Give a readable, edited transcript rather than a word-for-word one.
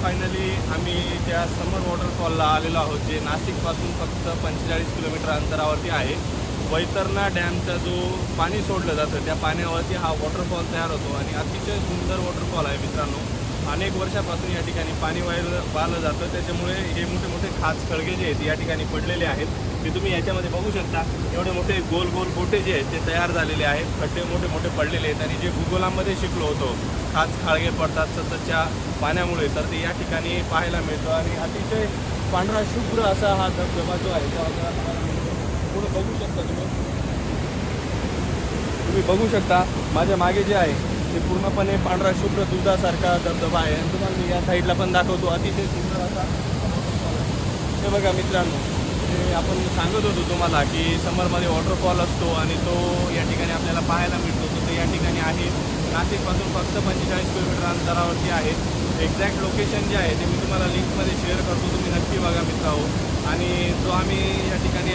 Finally आम्ही त्या समर वॉटरफॉलला आलेलो आहोत, जे नाशिकपासून फक्त 45 किलोमीटर अंतरावरती आहे. वैतरणा डॅमचा जो पाणी सोडलं जातं त्या पाण्यावरती हा वॉटरफॉल तयार होतो आणि अतिशय सुंदर वॉटरफॉल आहे मित्रांनो. अनेक वर्षापासून या ठिकाणी पाणी वाहिलं जातं, त्याच्यामुळे हे मोठे मोठे खाच खळगे जे आहेत या ठिकाणी पडलेले आहेत. ते तुम्ही याच्यामध्ये बघू शकता. एवढे मोठे गोल गोल गोटे जे आहेत ते तयार झालेले आहेत, खड्डे मोठे मोठे पडलेले आहेत. आणि जे भूगोलामध्ये शिकलो होतो खाच खळगे पडतात सततच्या पाण्यामुळे, तर ते या ठिकाणी पाहायला मिळतं. आणि अतिशय पांढरा शुभ्र असा हा धबधबा जो आहे पुढे बघू शकता तुम्ही बघू शकता माझ्या मागे जे आहे ते पूर्णपणे पांढरा शुभ्र दुधासारखा धबधबा आहे. आणि तुम्हाला मी या साईडला पण दाखवतो, अतिशय सुंदर असा हे बघा मित्रांनो. ते आपण सांगत होतो तुम्हाला की समरमध्ये वॉटरफॉल असतो आणि तो या ठिकाणी आपल्याला पाहायला मिळतो. तर ते या ठिकाणी आहे, नाशिकपासून फक्त 45 किलोमीटर अंतरावरती आहे. एक्झॅक्ट लोकेशन जे आहे ते मी तुम्हाला लिंकमध्ये शेअर करतो, तुम्ही नक्की बघा मित्रांनो. आणि जो आम्ही या ठिकाणी